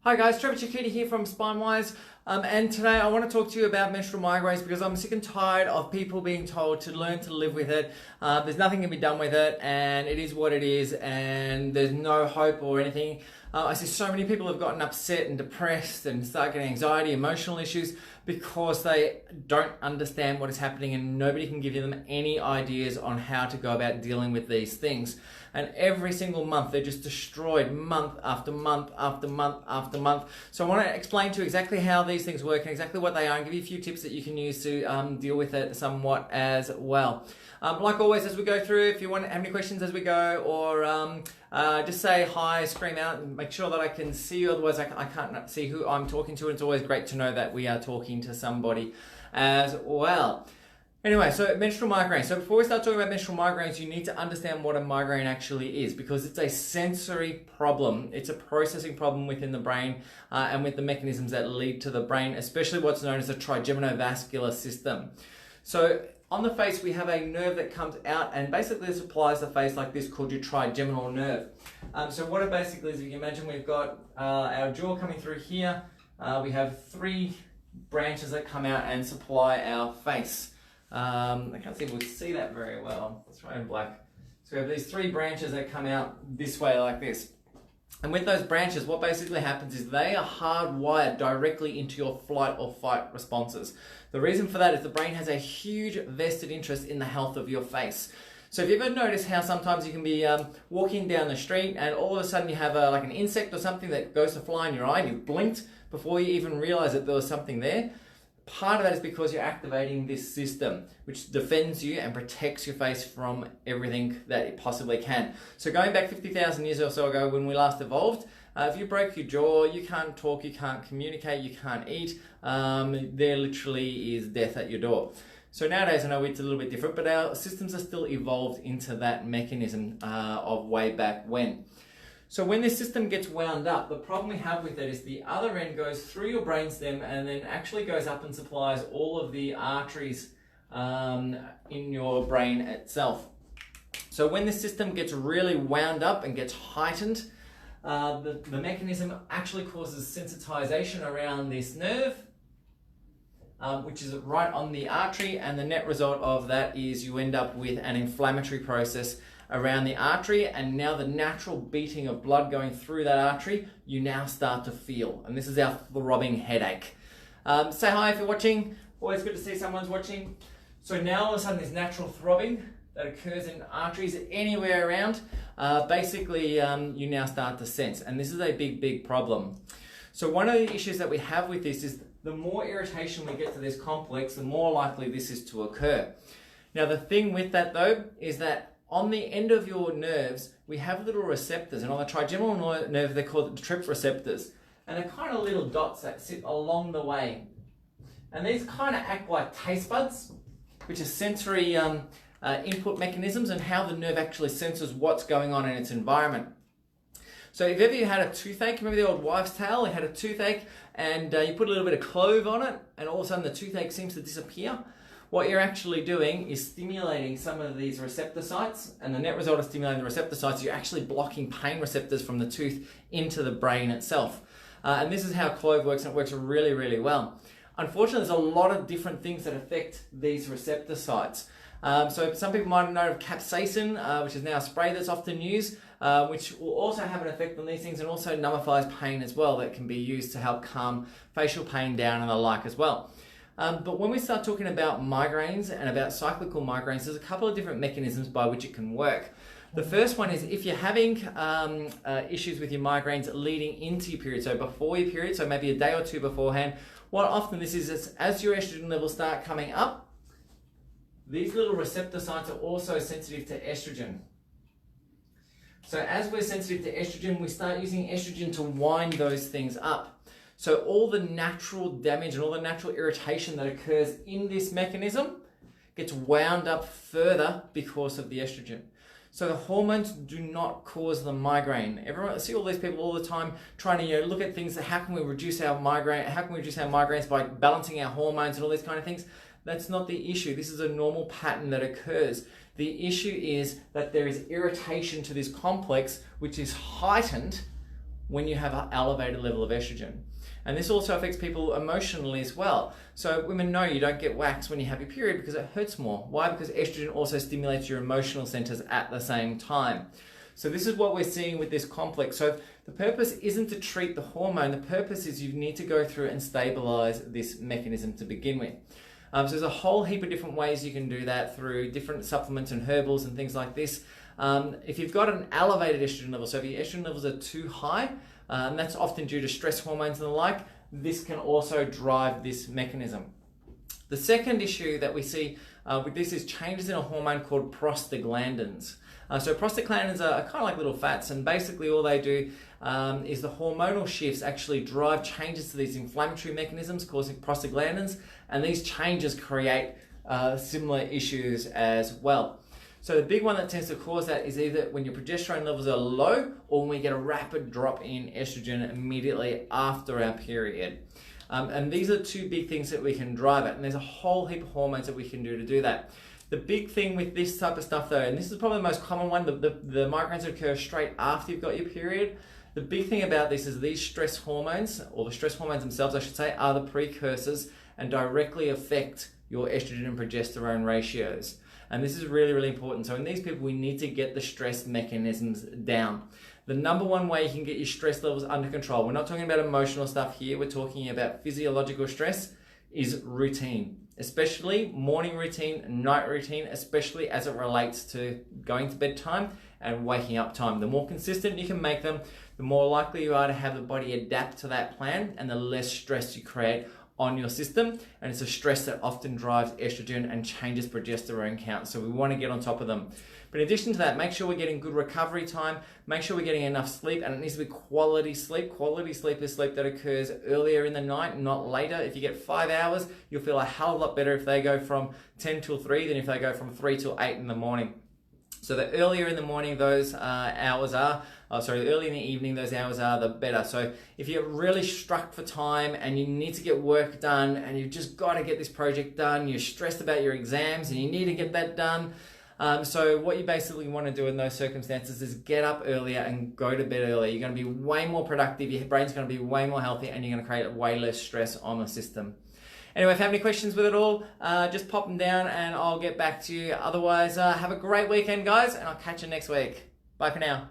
Hi guys, Trevor Chakiti here from SpineWise, and today I want to talk to you about menstrual migraines because I'm sick and tired of people being told to learn to live with it. There's nothing can be done with it, and it is what it is, and there's no hope or anything. I see so many people have gotten upset and depressed and start getting anxiety, emotional issues because they don't understand what is happening and nobody can give them any ideas on how to go about dealing with these things. And every single month they're just destroyed month after month after month after month. So I want to explain to you exactly how these things work and exactly what they are and give you a few tips that you can use to deal with it somewhat as well. Like always, as we go through, if you want to have any questions as we go, or just say hi, scream out, and make sure that I can see you. Otherwise, I can't see who I'm talking to. And it's always great to know that we are talking to somebody as well. Anyway, so menstrual migraines. So before we start talking about menstrual migraines, you need to understand what a migraine actually is, because it's a sensory problem. It's a processing problem within the brain and with the mechanisms that lead to the brain, especially what's known as the trigeminal system. So on the face, we have a nerve that comes out and basically supplies the face like this, called your trigeminal nerve. So what it basically is, if you imagine we've got our jaw coming through here. We have three branches that come out and supply our face. I can't see if we'll see that very well. Let's try in black. So we have these three branches that come out this way like this. And with those branches, what basically happens is they are hardwired directly into your flight or fight responses. The reason for that is the brain has a huge vested interest in the health of your face. So if you ever notice how sometimes you can be walking down the street and all of a sudden you have like an insect or something that goes to fly in your eye and you blinked before you even realize that there was something there? Part of that is because you're activating this system, which defends you and protects your face from everything that it possibly can. So going back 50,000 years or so ago when we last evolved, if you broke your jaw, you can't talk, you can't communicate, you can't eat, there literally is death at your door. So nowadays, I know it's a little bit different, but our systems are still evolved into that mechanism of way back when. So when this system gets wound up, the problem we have with it is the other end goes through your brainstem and then actually goes up and supplies all of the arteries in your brain itself. So when this system gets really wound up and gets heightened, the mechanism actually causes sensitization around this nerve, which is right on the artery, and the net result of that is you end up with an inflammatory process around the artery, and now the natural beating of blood going through that artery, you now start to feel. And this is our throbbing headache. Say hi if you're watching. Always good to see someone's watching. So now all of a sudden this natural throbbing that occurs in arteries anywhere around, basically you now start to sense. And this is a big problem. So one of the issues that we have with this is the more irritation we get to this complex, the more likely this is to occur. Now the thing with that though is that on the end of your nerves, we have little receptors, and on the trigeminal nerve, they're called the TRPS receptors. And they're kind of little dots that sit along the way. And these kind of act like taste buds, which are sensory input mechanisms and how the nerve actually senses what's going on in its environment. So if ever you had a toothache, remember the old wives' tale? They had a toothache and you put a little bit of clove on it and all of a sudden the toothache seems to disappear. What you're actually doing is stimulating some of these receptor sites, and the net result of stimulating the receptor sites, you're actually blocking pain receptors from the tooth into the brain itself. And this is how clove works, and it works really well. Unfortunately, there's a lot of different things that affect these receptor sites. So some people might have known of capsaicin, which is now a spray that's often used, which will also have an effect on these things and also nullifies pain as well, that can be used to help calm facial pain down and the like as well. But when we start talking about migraines and about cyclical migraines, there's a couple of different mechanisms by which it can work. The first one is if you're having issues with your migraines leading into your period, so before your period, so maybe a day or two beforehand, what often this is as your estrogen levels start coming up, these little receptor sites are also sensitive to estrogen. So as we're sensitive to estrogen, we start using estrogen to wind those things up. So all the natural damage and all the natural irritation that occurs in this mechanism gets wound up further because of the estrogen. So the hormones do not cause the migraine. I see all these people all the time trying to look at things, how can we reduce our migraine? How can we reduce our migraines by balancing our hormones and all these kind of things? That's not the issue. This is a normal pattern that occurs. The issue is that there is irritation to this complex, which is heightened when you have an elevated level of estrogen. And this also affects people emotionally as well. So women know you don't get waxed when you have your period because it hurts more. Why? Because estrogen also stimulates your emotional centers at the same time. So this is what we're seeing with this complex. So the purpose isn't to treat the hormone. The purpose is you need to go through and stabilize this mechanism to begin with. So there's a whole heap of different ways you can do that through different supplements and herbals and things like this. If you've got an elevated estrogen level, so if your estrogen levels are too high, and that's often due to stress hormones and the like, this can also drive this mechanism. The second issue that we see with this is changes in a hormone called prostaglandins. So prostaglandins are kind of like little fats, and basically all they do is the hormonal shifts actually drive changes to these inflammatory mechanisms causing prostaglandins, and these changes create similar issues as well. So the big one that tends to cause that is either when your progesterone levels are low or when we get a rapid drop in estrogen immediately after our period. And these are two big things that we can drive it. And there's a whole heap of hormones that we can do that. The big thing with this type of stuff though, and this is probably the most common one, the migraines that occur straight after you've got your period. The big thing about this is these stress hormones, or the stress hormones themselves I should say, are the precursors and directly affect your estrogen and progesterone ratios. And this is really, really important. So in these people, we need to get the stress mechanisms down. The number one way you can get your stress levels under control, we're not talking about emotional stuff here, we're talking about physiological stress, is routine. Especially morning routine, night routine, especially as it relates to going to bedtime and waking up time. The more consistent you can make them, the more likely you are to have the body adapt to that plan and the less stress you create on your system. And it's a stress that often drives estrogen and changes progesterone count. So we want to get on top of them. But in addition to that, make sure we're getting good recovery time, make sure we're getting enough sleep, and it needs to be quality sleep. Quality sleep is sleep that occurs earlier in the night, not later. If you get 5 hours, you'll feel a hell of a lot better if they go from 10 till 3 than if they go from 3 till 8 in the morning. So the earlier in the morning those hours are, early in the evening those hours are, the better. So if you're really struck for time and you need to get work done and you've just got to get this project done, you're stressed about your exams and you need to get that done. So what you basically want to do in those circumstances is get up earlier and go to bed earlier. You're going to be way more productive, your brain's going to be way more healthy, and you're going to create way less stress on the system. Anyway, if you have any questions with it all, just pop them down and I'll get back to you. Otherwise, have a great weekend, guys, and I'll catch you next week. Bye for now.